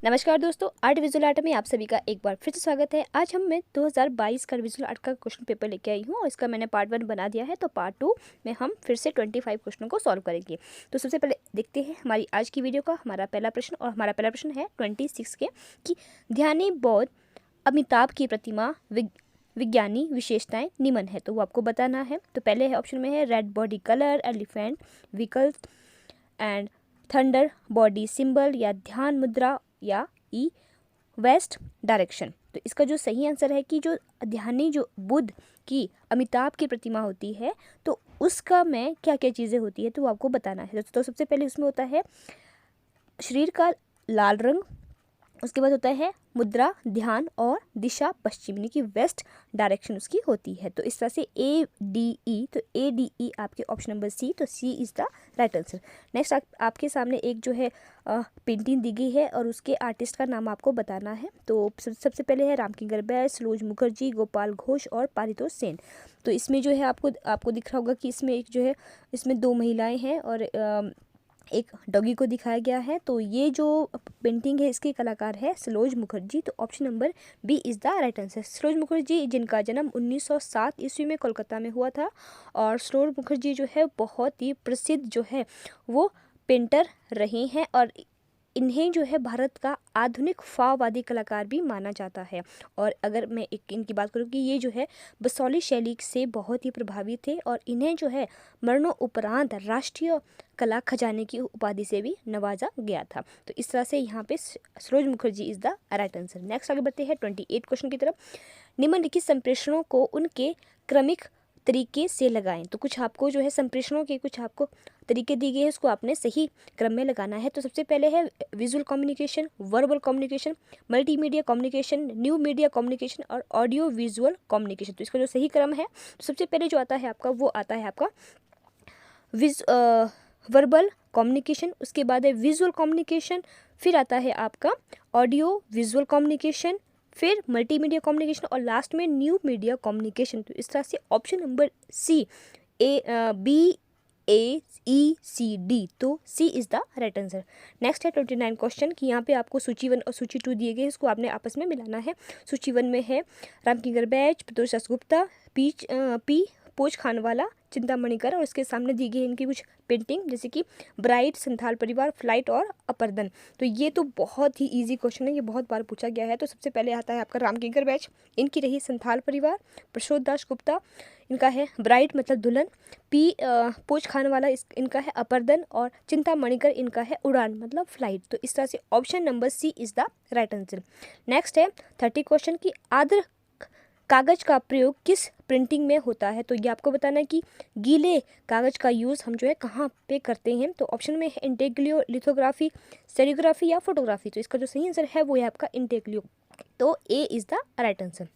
नमस्कार दोस्तों, art visual art में आप सभी का एक बार फिर से स्वागत है। आज मैं 2022 का विजुअल आर्ट का क्वेश्चन पेपर लेके आई हूँ और इसका मैंने पार्ट 1 बना दिया है। तो पार्ट 2 में हम फिर से 25 क्वेश्चनों को सॉल्व करेंगे। तो सबसे पहले देखते हैं हमारी आज की वीडियो का हमारा पहला प्रश्न। और हमारा पहला प्रश्न है 26 के कि ध्यानी बौद्ध अमिताभ की प्रतिमा विज्ञानी विशेषताएं निम्न है, तो वो आपको बताना है। तो पहले है ऑप्शन में है red body colour, elephant vehicle and thunder body symbol, या ध्यान मुद्रा, या ई वेस्ट डायरेक्शन। तो इसका जो सही आंसर है कि जो ध्यानी जो बुद्ध की अमिताभ की प्रतिमा होती है तो उसका में क्या क्या चीज़ें होती है तो वो आपको बताना है। तो सबसे पहले उसमें होता है शरीर का लाल रंग, उसके बाद होता है मुद्रा ध्यान और दिशा पश्चिम यानी कि वेस्ट डायरेक्शन उसकी होती है। तो इस तरह से ADE, तो ADE आपके ऑप्शन नंबर सी, तो C is the right answer. Next आपके सामने एक जो है पेंटिंग दी गई है और उसके आर्टिस्ट का नाम आपको बताना है। तो सबसे पहले है रामकिंकर बैस, सरोज मुखर्जी, गोपाल घोष और पारितोष सेन। तो इसमें जो है आपको दिख रहा होगा कि इसमें एक जो है इसमें दो महिलाएँ हैं और एक डॉगी को दिखाया गया है। तो ये जो पेंटिंग है इसके कलाकार है सरोज मुखर्जी। तो option number B is the right answer. Saroj Mukherjee जिनका जन्म 1907 ईस्वी में कोलकाता में हुआ था। और सरोज मुखर्जी जो है बहुत ही प्रसिद्ध जो है वो पेंटर रहे हैं और इन्हें जो है भारत का आधुनिक फाववादी कलाकार भी माना जाता है। और अगर मैं एक इनकी बात करूँ कि ये जो है बसौली शैली से बहुत ही प्रभावित थे और इन्हें जो है मरणोपरांत राष्ट्रीय कला खजाने की उपाधि से भी नवाजा गया था। तो इस तरह से यहाँ पे Saroj Mukherjee is the right answer. Next आगे बढ़ते हैं 28 क्वेश्चन की तरफ। निम्नलिखित संप्रेषणों को उनके क्रमिक तरीके से लगाएं। तो कुछ आपको जो है संप्रेषणों के कुछ आपको तरीके दिए गए हैं, उसको आपने सही क्रम में लगाना है। तो सबसे पहले है visual communication, verbal communication, multimedia communication, new media communication और ऑडियो विजुअल कम्युनिकेशन। तो इसका जो सही क्रम है तो सबसे पहले जो आता है आपका वो आता है आपका वर्बल कम्युनिकेशन, उसके बाद है विजुअल कम्युनिकेशन, फिर आता है आपका ऑडियो विजुअल कम्युनिकेशन, फिर मल्टीमीडिया कम्युनिकेशन और लास्ट में न्यू मीडिया कम्युनिकेशन। तो इस तरह से ऑप्शन नंबर सी BAECD, तो C is the right answer. Next है 29 क्वेश्चन कि यहाँ पे आपको सूची 1 और सूची 2 दिए गए, इसको आपने आपस में मिलाना है। सूची 1 में है रामकिंकर बैच, प्रदोष दासगुप्ता, पी पोच खानवाला, चिंतामणिकर और इसके सामने दी गई इनकी कुछ पेंटिंग जैसे कि ब्राइट, संथाल परिवार, फ्लाइट और अपर्दन। तो ये तो बहुत ही इजी क्वेश्चन है, ये बहुत बार पूछा गया है। तो सबसे पहले आता है आपका रामकिंकर बैच, इनकी रही संथाल परिवार, प्रदोष दासगुप्ता इनका है ब्राइट मतलब दुल्हन, पोच खानवाला इनका है अपर्दन और चिंतामणिकर इनका है उड़ान मतलब फ्लाइट। तो इस तरह से option number C is the right answer. Next है 30 क्वेश्चन की आर्द्र कागज़ का प्रयोग किस प्रिंटिंग में होता है। तो ये आपको बताना है कि गीले कागज़ का यूज़ हम जो है कहाँ पे करते हैं। तो ऑप्शन में है इंटेग्लियो, लिथोग्राफी, स्टेरियोग्राफी या फोटोग्राफी। तो इसका जो सही आंसर है वो है आपका इंटेग्लियो, तो A is the right answer.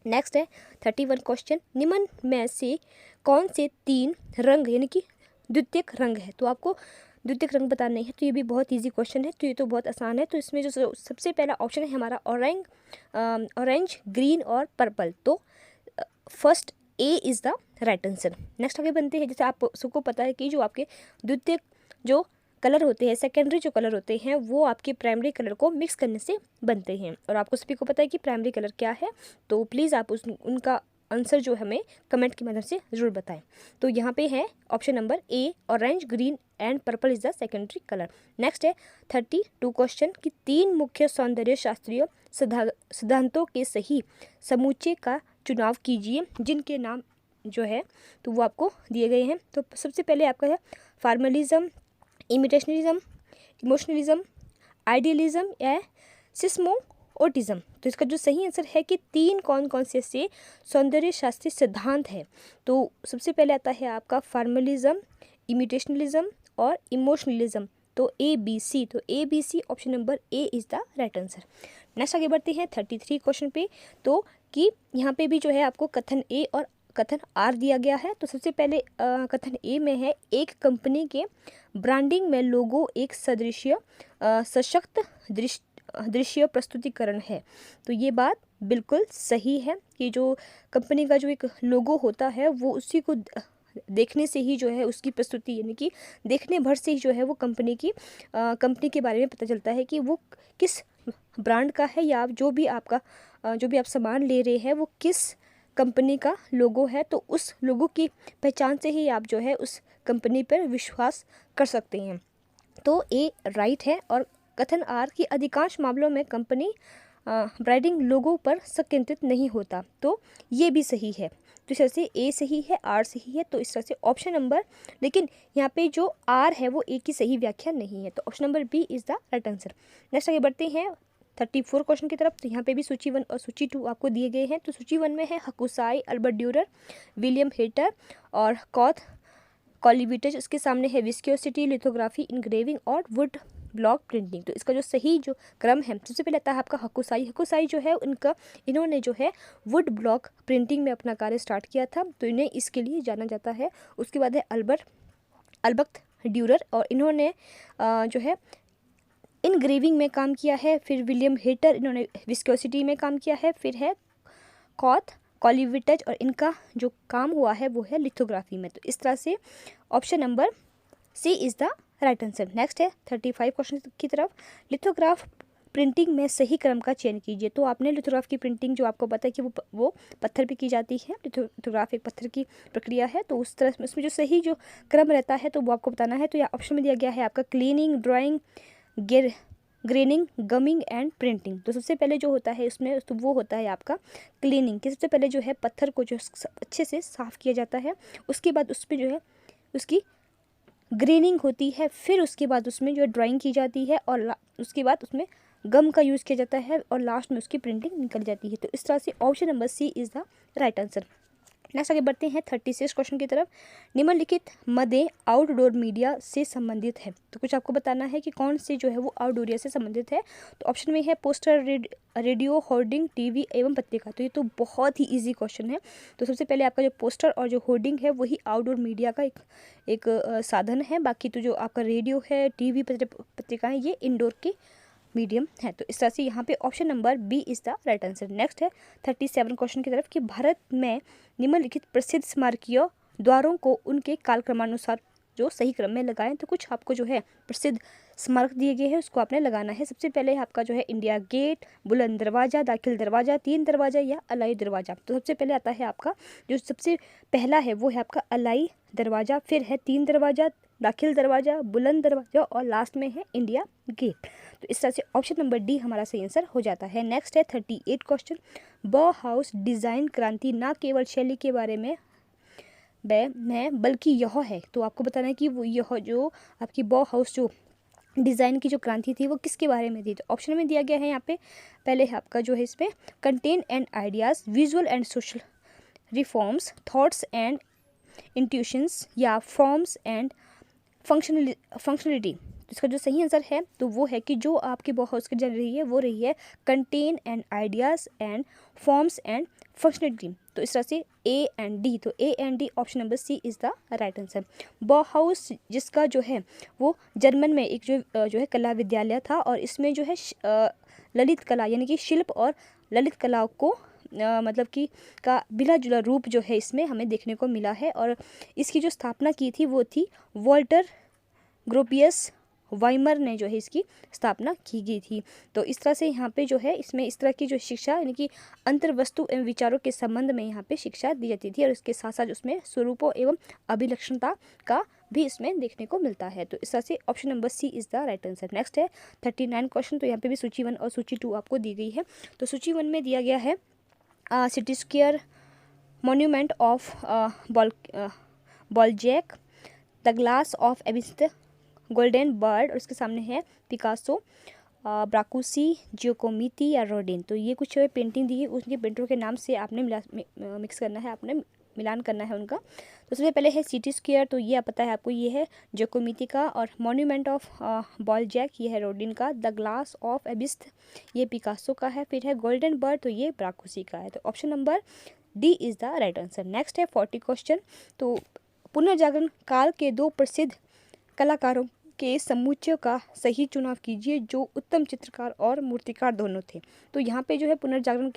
Next है 31 क्वेश्चन, निम्न में से कौन से 3 रंग यानी कि द्वितीयक रंग है। तो आपको द्वितीयक रंग बताने हैं। तो ये भी बहुत इजी क्वेश्चन है, तो ये तो बहुत आसान है। तो इसमें जो सबसे पहला ऑप्शन है हमारा ऑरेंज, ग्रीन और पर्पल। तो first A is the right answer. Next आगे बनते हैं, जैसे आप सबको पता है कि जो आपके द्वितीयक जो कलर होते हैं, सेकेंडरी जो कलर होते हैं वो आपके प्राइमरी कलर को मिक्स करने से बनते हैं। और आपको सभी को पता है कि प्राइमरी कलर क्या है। तो प्लीज़ आप उनका आंसर जो हमें कमेंट के माध्यम से ज़रूर बताएं। तो यहाँ पे है option number A, orange, green and purple is the secondary colour. Next है 32 क्वेश्चन कि 3 मुख्य सौंदर्य शास्त्रीय सिद्धांतों के सही समूचे का चुनाव कीजिए जिनके नाम जो है तो वो आपको दिए गए हैं। तो सबसे पहले आपका है फॉर्मलिज्म, इमिटेशनलिज्म, इमोशनलिज्म, आइडियलिज्म या सिस्मोटिज्म। तो इसका जो सही आंसर है कि 3 कौन कौन से सौंदर्य शास्त्रीय सिद्धांत है। तो सबसे पहले आता है आपका फॉर्मलिज्म, इमिटेशनलिज्म और इमोशनलिज्म। तो ABC, तो ABC option number A is the right answer. Next आगे बढ़ते हैं 33 क्वेश्चन पे। तो कि यहाँ पे भी जो है आपको कथन ए और कथन आर दिया गया है। तो सबसे पहले कथन ए में है एक कंपनी के ब्रांडिंग में लोगो एक सशक्त दृश्य प्रस्तुतिकरण है। तो ये बात बिल्कुल सही है कि जो कंपनी का जो एक लोगो होता है वो उसी को देखने से ही जो है उसकी प्रस्तुति यानी कि देखने भर से ही जो है वो कंपनी के बारे में पता चलता है कि वो किस ब्रांड का है या जो भी आपका जो भी आप सामान ले रहे हैं वो किस कंपनी का लोगो है, तो उस लोगो की पहचान से ही आप जो है उस कंपनी पर विश्वास कर सकते हैं। तो ए राइट है। और कथन आर कि अधिकांश मामलों में कंपनी ब्रांडिंग लोगो पर संकेंद्रित नहीं होता, तो ये भी सही है। तो इस तरह से ए सही है, आर सही है, तो इस तरह से ऑप्शन नंबर, लेकिन यहाँ पे जो आर है वो ए की सही व्याख्या नहीं है, तो option number B is the right answer. Next आगे बढ़ते हैं 34 क्वेश्चन की तरफ। तो यहाँ पे भी सूची 1 और सूची 2 आपको दिए गए हैं। तो सूची 1 में है हकुसाई, अल्बर्ट ड्यूरर, विलियम हेटर और कॉथ कॉलिविटेज। उसके सामने है विस्कोसिटी, लिथोग्राफी, इंग्रेविंग और वुड ब्लॉक प्रिंटिंग। तो इसका जो सही जो क्रम है, सबसे पहले आता है आपका हकुसाई। हकुसाई जो है इन्होंने जो है वुड ब्लॉक प्रिंटिंग में अपना कार्य स्टार्ट किया था, तो इन्हें इसके लिए जाना जाता है। उसके बाद है अल्बर्ट ड्यूरर, और इन्होंने जो है इनग्रेविंग में काम किया है। फिर विलियम हेटर, इन्होंने विस्कोसिटी में काम किया है। फिर है कॉथ कॉलिविटेज, और इनका जो काम हुआ है वो है लिथोग्राफी में। तो इस तरह से option number C is the right answer. Next है 35 क्वेश्चन की तरफ। लिथोग्राफ प्रिंटिंग में सही क्रम का चयन कीजिए। तो आपने लिथोग्राफ की प्रिंटिंग जो आपको पता है कि वो पत्थर पे की जाती है, लिथोग्राफ एक पत्थर की प्रक्रिया है, तो उस तरह उसमें जो सही जो क्रम रहता है तो वो आपको बताना है। तो यहाँ ऑप्शन में दिया गया है आपका cleaning, drawing, graining, gaming and printing. तो सबसे पहले जो होता है उसमें तो वो होता है आपका क्लीनिंग, कि सबसे पहले जो है पत्थर को जो अच्छे से साफ़ किया जाता है, उसके बाद उस पर जो है उसकी ग्रेनिंग होती है, फिर उसके बाद उसमें जो है ड्राइंग की जाती है, और उसके बाद उसमें गम का यूज़ किया जाता है, और लास्ट में उसकी प्रिंटिंग निकल जाती है। तो इस तरह से option number C is the right answer. Next आगे बढ़ते हैं 36 क्वेश्चन की तरफ। निम्नलिखित मदें आउटडोर मीडिया से संबंधित है। तो कुछ आपको बताना है कि कौन सी जो है वो आउटडोरिया से संबंधित है। तो ऑप्शन में है पोस्टर, रेडियो, होर्डिंग, टीवी एवं पत्रिका। तो ये तो बहुत ही इजी क्वेश्चन है। तो सबसे पहले आपका जो पोस्टर और जो होर्डिंग है वही आउटडोर मीडिया का एक साधन है। बाकी तो जो आपका रेडियो है, टीवी, पत्रिकाएँ, ये इंडोर के मीडियम है। तो इस तरह से यहाँ पे option number B is the right answer. Next है 37 क्वेश्चन की तरफ कि भारत में निम्नलिखित प्रसिद्ध स्मारकीय द्वारों को उनके कालक्रमानुसार जो सही क्रम में लगाएं। तो कुछ आपको जो है प्रसिद्ध स्मारक दिए गए हैं उसको आपने लगाना है। सबसे पहले आपका जो है इंडिया गेट, बुलंद दरवाज़ा, दाखिल दरवाज़ा, तीन दरवाज़ा या अलाई दरवाज़ा। तो सबसे पहले आता है आपका जो सबसे पहला है वो है आपका अलाई दरवाज़ा, फिर है तीन दरवाज़ा, दाखिल दरवाज़ा, बुलंद दरवाज़ा, और लास्ट में है इंडिया गेट। तो इस तरह से ऑप्शन नंबर डी हमारा सही आंसर हो जाता है। नेक्स्ट है 38 क्वेश्चन। बॉहाउस डिज़ाइन क्रांति ना केवल शैली के बारे में बल्कि यह है। तो आपको बताना है कि वो यह जो आपकी बॉहाउस जो डिज़ाइन की जो क्रांति थी वो किसके बारे में थी। तो ऑप्शन में दिया गया है यहाँ पे पहले है आपका जो है इसमें content and ideas, visual and social reforms, thoughts and intuitions, या फॉर्म्स एंड फंक्शनलिटी। इसका जो सही आंसर है तो वो है कि जो आपकी बॉहाउस की जन रही है वो रही है content and ideas and forms and functionality. तो इस तरह से ए एंड डी, तो A and D option number C is the right answer. Bauhaus जिसका जो है वो जर्मन में एक जो है कला विद्यालय था, और इसमें जो है ललित कला यानी कि शिल्प और ललित कला को मतलब कि का मिला जुला रूप जो है इसमें हमें देखने को मिला है। और इसकी जो स्थापना की थी वो थी वॉल्टर ग्रोपियस वाइमर ने जो है इसकी स्थापना की गई थी। तो इस तरह से यहाँ पे जो है इसमें इस तरह की जो शिक्षा यानी कि अंतर्वस्तु एवं विचारों के संबंध में यहाँ पे शिक्षा दी जाती थी, और इसके साथ साथ उसमें स्वरूपों एवं अभिलक्षणता का भी इसमें देखने को मिलता है। तो इस तरह से option number C is the right answer. Next है 39 क्वेश्चन। तो यहाँ पे भी सूची 1 और सूची 2 आपको दी गई है। तो सूची 1 में दिया गया है city square monument of Balzac, the glass of absinthe, golden bird, और उसके सामने है पिकासो, ब्राकुसी, जियोकोमिती या रोडिन। तो ये कुछ पेंटिंग दी है, उसके पेंटरों के नाम से आपने मिक्स करना है, आपने मिलान करना है उनका। तो सबसे पहले है सिटी स्क्वायर, तो ये पता है आपको ये है जियोकोमिती का, और मॉन्यूमेंट ऑफ बॉलजैक ये है रोडिन का, द ग्लास ऑफ एबिस्थ ये पिकासो का है, फिर है गोल्डन बर्ड तो ये ब्राकुसी का है। तो option number D is the right answer. Next है 40 क्वेश्चन। तो पुनर्जागरण काल के दो प्रसिद्ध कलाकारों के समुच्चय का सही चुनाव कीजिए जो उत्तम चित्रकार और मूर्तिकार दोनों थे। तो यहाँ पे जो है पुनर्जागरण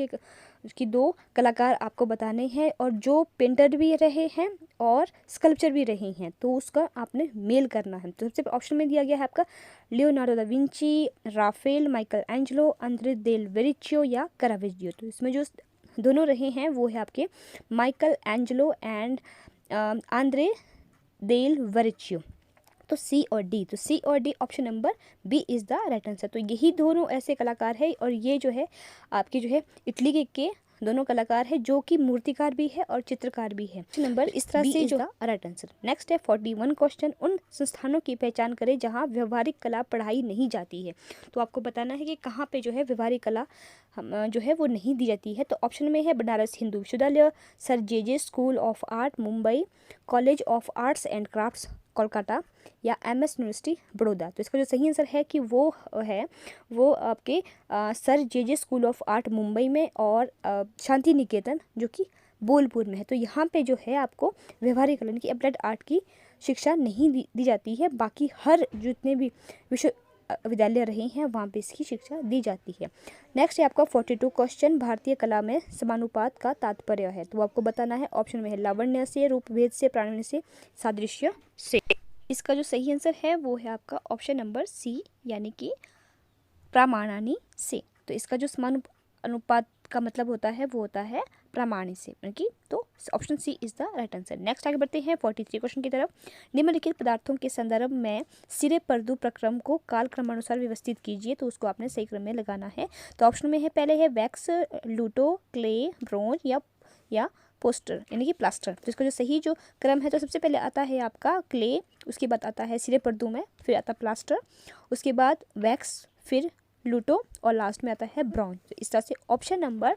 की दो कलाकार आपको बताने हैं और जो पेंटर भी रहे हैं और स्कल्पचर भी रहे हैं, तो उसका आपने मेल करना है। तो सबसे ऑप्शन में दिया गया है आपका Leonardo da Vinci, Raphael, Michelangelo, Andrea del Verrocchio या करावेजियो। तो इसमें जो दोनों रहे हैं वो है आपके Michael Angelo and Andre del वेरिचियो। तो सी और डी, तो सी और D option number B is the right answer. तो यही दोनों ऐसे कलाकार हैं और ये जो है आपके जो है इटली के दोनों कलाकार हैं जो कि मूर्तिकार भी है और चित्रकार भी है। नंबर इस तरह से जो राइट आंसर। नेक्स्ट है 41 क्वेश्चन, उन संस्थानों की पहचान करें जहां व्यवहारिक कला पढ़ाई नहीं जाती है। तो आपको बताना है कि कहाँ पे जो है व्यवहारिक कला जो है वो नहीं दी जाती है। तो ऑप्शन में है बनारस हिंदू विश्वविद्यालय, sir J school of art Mumbai, college of arts and crafts Kolkata या एमएस यूनिवर्सिटी बड़ौदा। तो इसका जो सही आंसर है कि वो आपके sir J school of art Mumbai में और शांति निकेतन जो कि बोलपुर में है। तो यहाँ पे जो है आपको व्यवहारिक कला यानी कि एप्लाइड आर्ट की शिक्षा नहीं दी जाती है, बाकी हर जितने भी विश्वविद्यालय रहे हैं वहाँ पे इसकी शिक्षा दी जाती है। नेक्स्ट है आपका 42 क्वेश्चन, भारतीय कला में समानुपात का तात्पर्य है। तो आपको बताना है ऑप्शन में है लावण्य से, रूपभेद से, प्राणीण्य से, सादृश्य से। इसका जो सही आंसर है वो है आपका ऑप्शन नंबर सी यानी कि प्रामाणानी से। तो इसका जो समानुपात का मतलब होता है वो होता है प्रामाण्य से, यानी कि तो option C is the right answer. Next आगे बढ़ते हैं 43 क्वेश्चन की तरफ। निम्नलिखित पदार्थों के संदर्भ में सिरे पर्दु प्रक्रम को काल क्रमानुसार व्यवस्थित कीजिए। तो उसको आपने सही क्रम में लगाना है। तो ऑप्शन में है पहले है वैक्स, लूटो, क्ले, ब्रोंज या पोस्टर यानी कि प्लास्टर। तो इसका जो सही जो क्रम है तो सबसे पहले आता है आपका क्ले, उसके बाद आता है सिरे पर्दू में, फिर आता प्लास्टर, उसके बाद वैक्स, फिर लूटो और लास्ट में आता है ब्रॉन्ज। तो इस तरह से option number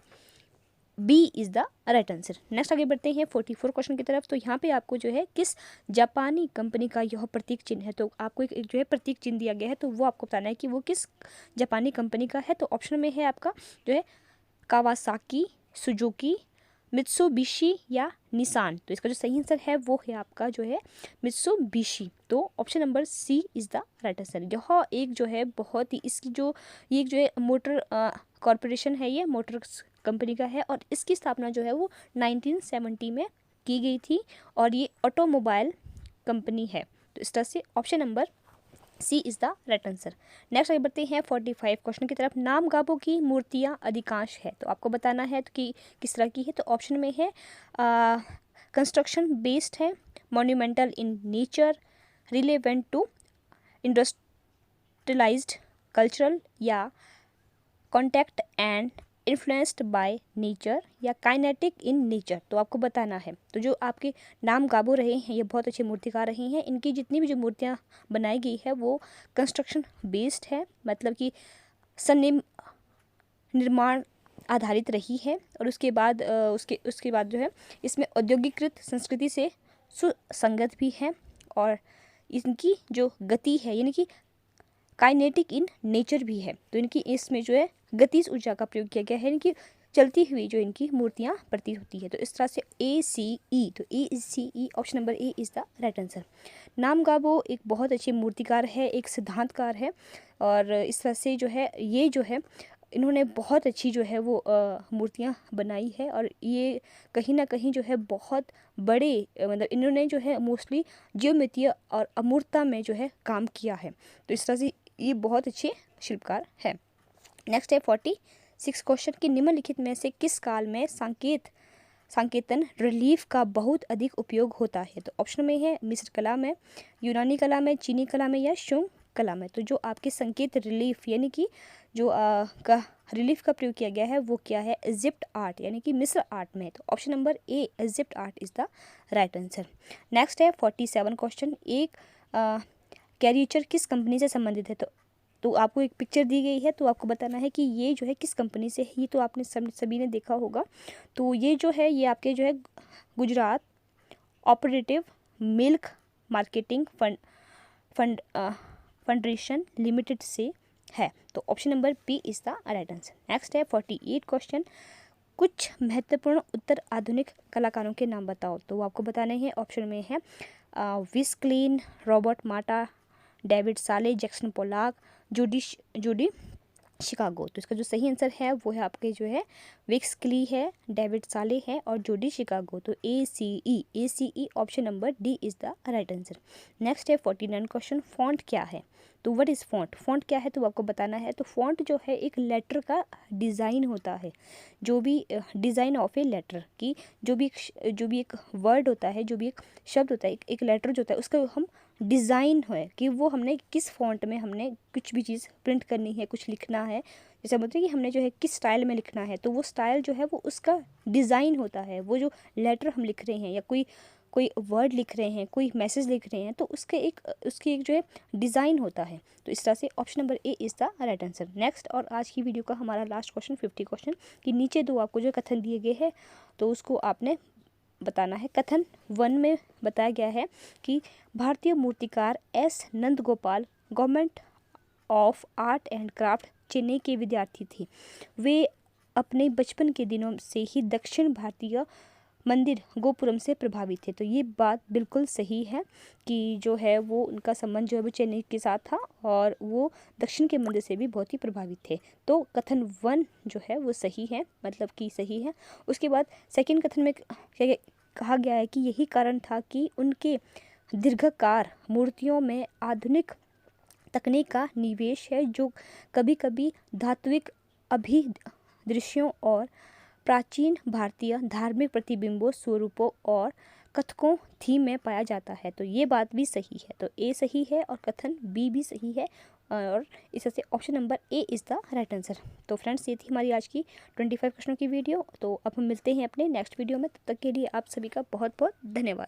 B is the right answer. Next आगे बढ़ते हैं 44 क्वेश्चन की तरफ। तो यहाँ पे आपको जो है किस जापानी कंपनी का यह प्रतीक चिन्ह है। तो आपको एक जो है प्रतीक चिन्ह दिया गया है, तो वो आपको बताना है कि वो किस जापानी कंपनी का है। तो ऑप्शन में है आपका जो है कावासाकी, सुजुकी, मित्सुबिशी या निसान। तो इसका जो सही आंसर है वो है आपका जो है मित्सुबिशी। तो option number C is the right answer. यह एक जो है बहुत ही इसकी जो ये जो है मोटर कॉरपोरेशन है, ये मोटर्स कंपनी का है और इसकी स्थापना जो है वो 1970 में की गई थी और ये ऑटोमोबाइल कंपनी है। तो इस तरह से option number C is the right answer. Next आगे बढ़ते हैं 45 क्वेश्चन की तरफ। नाम गाबों की मूर्तियाँ अधिकांश है। तो आपको बताना है कि किस तरह की है। तो ऑप्शन में है कंस्ट्रक्शन बेस्ड है, monumental in nature, relevant to industrialised cultural या contact and influenced by nature या काइनेटिक इन नेचर। तो आपको बताना है। तो जो आपके नाम गाबो रहे हैं ये बहुत अच्छे मूर्तिकार रहे हैं। इनकी जितनी भी जो मूर्तियाँ बनाई गई है वो कंस्ट्रक्शन बेस्ड है, मतलब कि निर्माण आधारित रही है और उसके बाद उसके बाद जो है इसमें औद्योगिकृत संस्कृति से सुसंगत भी है और इनकी जो गति है यानी कि काइनेटिक इन नेचर भी है। तो इनकी इसमें जो है गतिज ऊर्जा का प्रयोग किया गया है, इनकी चलती हुई जो इनकी मूर्तियाँ प्रतीत होती है। तो इस तरह से ACE, तो ACE option number A is the right answer. नाम गाबो एक बहुत अच्छे मूर्तिकार है, एक सिद्धांतकार है और इस तरह से जो है ये जो है इन्होंने बहुत अच्छी जो है वो मूर्तियाँ बनाई है और ये कहीं ना कहीं जो है बहुत बड़े मतलब इन्होंने जो है मोस्टली ज्योमेट्री और अमूर्तता में जो है काम किया है। तो इस तरह से ये बहुत अच्छे शिल्पकार है। नेक्स्ट है 46 क्वेश्चन की निम्नलिखित में से किस काल में संकेतन रिलीफ का बहुत अधिक उपयोग होता है। तो ऑप्शन में है मिस्र कला में, यूनानी कला में, चीनी कला में या शुंग कला में। तो जो आपके संकेत रिलीफ यानी कि जो का रिलीफ का प्रयोग किया गया है वो क्या है, इजिप्ट आर्ट यानी कि मिस्र आर्ट में। तो option number A Egypt art is the right answer. Next है 47 क्वेश्चन, एक कैरिएचर किस कंपनी से संबंधित है। तो आपको एक पिक्चर दी गई है तो आपको बताना है कि ये जो है किस कंपनी से है। ये तो आपने सभी ने देखा होगा। तो ये जो है ये आपके जो है Gujarat operative milk marketing foundation limited से है। तो option number B is the right answer. Next है 48 क्वेश्चन, कुछ महत्वपूर्ण उत्तर आधुनिक कलाकारों के नाम बताओ। तो आपको बताने हैं। ऑप्शन में है विस क्लीन, रॉबर्ट माटा, डेविड साले, जैक्सन पोलाक, जूडी शिकागो। तो इसका जो सही आंसर है वो है आपके जो है विक्स क्ली है, डेविड साले है और जूडी शिकागो। तो ACE option number D is the right answer. Next है 49 क्वेश्चन, फॉन्ट क्या है? तो व्हाट इज़ फॉन्ट? फॉन्ट क्या है तो आपको बताना है। तो फॉन्ट जो है एक लेटर का डिज़ाइन होता है, जो भी डिज़ाइन ऑफ ए लेटर की जो भी एक वर्ड होता है, जो भी एक शब्द होता है, एक लेटर जो होता है उसका हम डिज़ाइन है कि वो हमने किस फॉन्ट में हमने कुछ भी चीज़ प्रिंट करनी है, कुछ लिखना है, जैसे बोलते हैं कि हमने जो है किस स्टाइल में लिखना है, तो वो स्टाइल जो है वो उसका डिज़ाइन होता है। वो जो लेटर हम लिख रहे हैं या कोई वर्ड लिख रहे हैं, कोई मैसेज लिख रहे हैं, तो उसकी एक जो है डिज़ाइन होता है। तो इस तरह से option number A is the right answer. Next और आज की वीडियो का हमारा लास्ट क्वेश्चन 50 क्वेश्चन कि नीचे दो आपको जो कथन दिए गए हैं तो उसको आपने बताना है। कथन 1 में बताया गया है कि भारतीय मूर्तिकार S Nandgopal government of art and craft Chennai के विद्यार्थी थे। वे अपने बचपन के दिनों से ही दक्षिण भारतीय मंदिर गोपुरम से प्रभावित थे। तो ये बात बिल्कुल सही है कि जो है वो उनका संबंध जो है वो चेन्नई के साथ था और वो दक्षिण के मंदिर से भी बहुत ही प्रभावित थे। तो कथन 1 जो है वो सही है, मतलब कि सही है। उसके बाद सेकंड कथन में क्या कहा गया है कि यही कारण था कि उनके दीर्घाकार मूर्तियों में आधुनिक तकनीक का निवेश है, जो कभी कभी धात्विक अभिदृश्यों और प्राचीन भारतीय धार्मिक प्रतिबिंबों, स्वरूपों और कथकों थीम में पाया जाता है। तो ये बात भी सही है। तो ए सही है और कथन बी भी सही है और इस तरह से option number A is the right answer. तो फ्रेंड्स ये थी हमारी आज की 25 क्वेश्चनों की वीडियो। तो अब हम मिलते हैं अपने नेक्स्ट वीडियो में, तब तक के लिए आप सभी का बहुत बहुत धन्यवाद।